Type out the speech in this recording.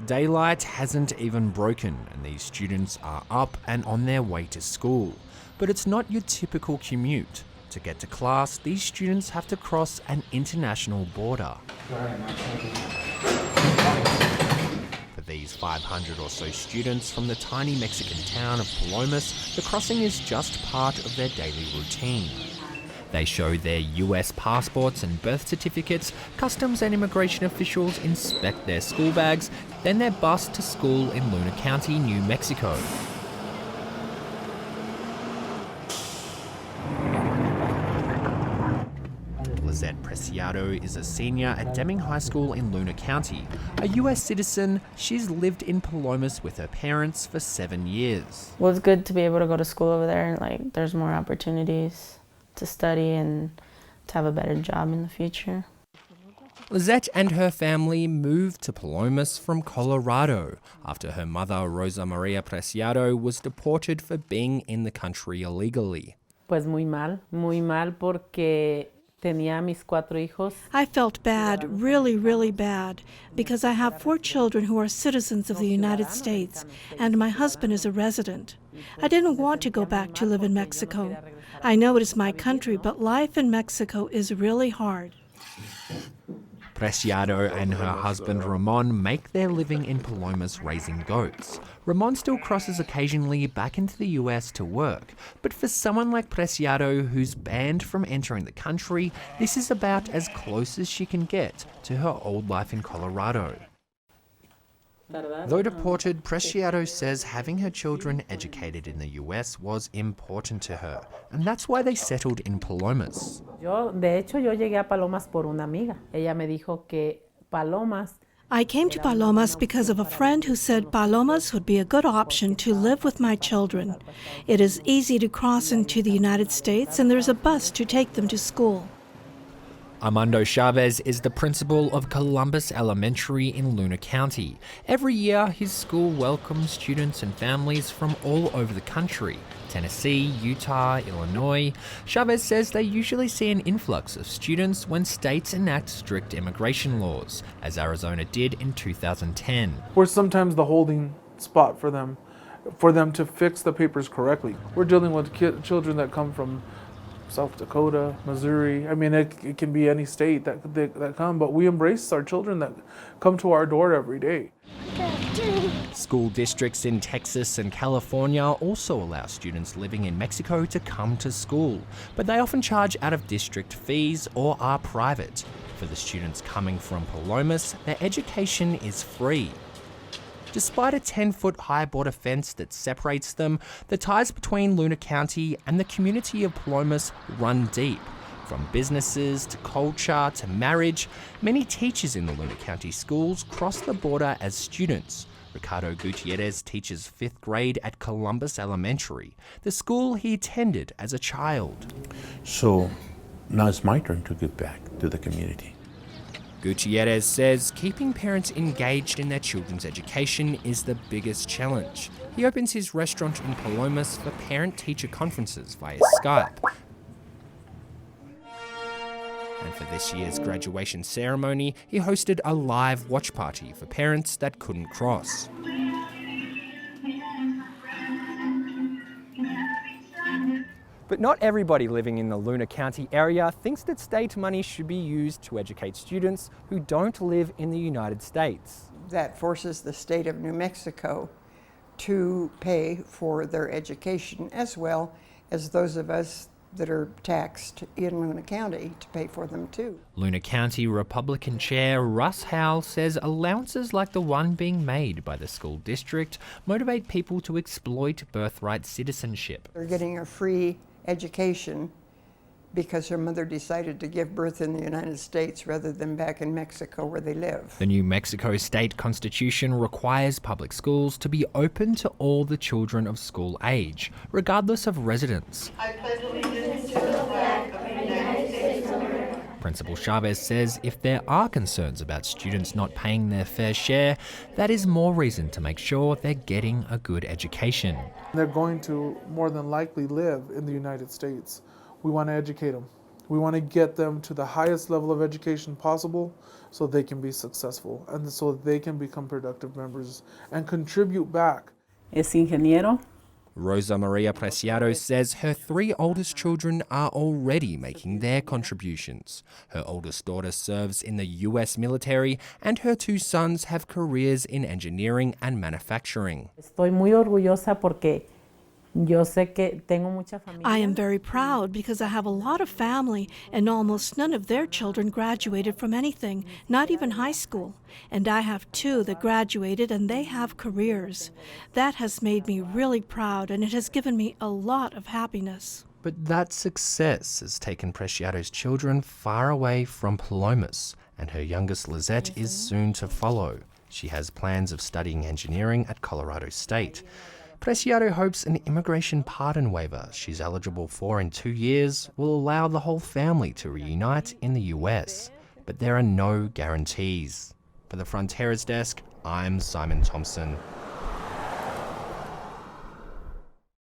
Daylight hasn't even broken and these students are up and on their way to school. But it's not your typical commute. To get to class, these students have to cross an international border. For these 500 or so students from the tiny Mexican town of Palomas, the crossing is just part of their daily routine. They show their US passports and birth certificates, customs and immigration officials inspect their school bags, then they're bused to school in Luna County, New Mexico. Lizette Preciado is a senior at Deming High School in Luna County. A US citizen, she's lived in Palomas with her parents for 7 years. Well, it's good to be able to go to school over there. Like, there's more opportunities to study and to have a better job in the future. Lizette and her family moved to Palomas from Colorado after her mother, Rosa Maria Preciado, was deported for being in the country illegally. Pues muy mal porque tenía mis 4 hijos. I felt bad, really bad, because I have 4 children who are citizens of the United States, and my husband is a resident. I didn't want to go back to live in Mexico. I know it is my country, but life in Mexico is really hard. Preciado and her husband Ramon make their living in Palomas raising goats. Ramon still crosses occasionally back into the US to work, but for someone like Preciado who's banned from entering the country, this is about as close as she can get to her old life in Colorado. Though deported, Preciado says having her children educated in the US was important to her, and that's why they settled in Palomas. De hecho, yo llegué a Palomas por una amiga. Ella me dijo que Palomas. I came to Palomas because of a friend who said Palomas would be a good option to live with my children. It is easy to cross into the United States, and there's a bus to take them to school. Armando Chavez is the principal of Columbus Elementary in Luna County. Every year, his school welcomes students and families from all over the country: Tennessee, Utah, Illinois. Chavez says they usually see an influx of students when states enact strict immigration laws, as Arizona did in 2010. We're sometimes the holding spot for them to fix the papers correctly. We're dealing with children that come from South Dakota, Missouri. I mean, it can be any state that come, but we embrace our children that come to our door every day. School districts in Texas and California also allow students living in Mexico to come to school, but they often charge out-of-district fees or are private. For the students coming from Palomas, their education is free. Despite a 10-foot high border fence that separates them, the ties between Luna County and the community of Palomas run deep. From businesses to culture to marriage, many teachers in the Luna County schools cross the border as students. Ricardo Gutierrez teaches 5th grade at Columbus Elementary, the school he attended as a child. So now it's my turn to give back to the community. Gutierrez says keeping parents engaged in their children's education is the biggest challenge. He opens his restaurant in Palomas for parent-teacher conferences via Skype. And for this year's graduation ceremony, he hosted a live watch party for parents that couldn't cross. But not everybody living in the Luna County area thinks that state money should be used to educate students who don't live in the United States. That forces the state of New Mexico to pay for their education, as well as those of us that are taxed in Luna County to pay for them too. Luna County Republican Chair Russ Howell says allowances like the one being made by the school district motivate people to exploit birthright citizenship. They're getting a free education because her mother decided to give birth in the United States rather than back in Mexico where they live. The New Mexico state constitution requires public schools to be open to all the children of school age, regardless of residence. I pledge allegiance to the flag of the United States of America. Principal Chavez says if there are concerns about students not paying their fair share, that is more reason to make sure they're getting a good education. They're going to more than likely live in the United States. We want to educate them. We want to get them to the highest level of education possible so they can be successful and so they can become productive members and contribute back. Es ingeniero. Rosa Maria Preciado says her 3 oldest children are already making their contributions. Her oldest daughter serves in the US military and her 2 sons have careers in engineering and manufacturing. Estoy muy orgullosa porque yo sé que tengo mucha familia. I am very proud because I have a lot of family and almost none of their children graduated from anything, not even high school. And I have 2 that graduated and they have careers. That has made me really proud and it has given me a lot of happiness. But that success has taken Preciado's children far away from Palomas, and her youngest Lizette is soon to follow. She has plans of studying engineering at Colorado State. Preciado hopes an immigration pardon waiver she's eligible for in 2 years will allow the whole family to reunite in the US. But there are no guarantees. For the Fronteras Desk, I'm Simon Thompson.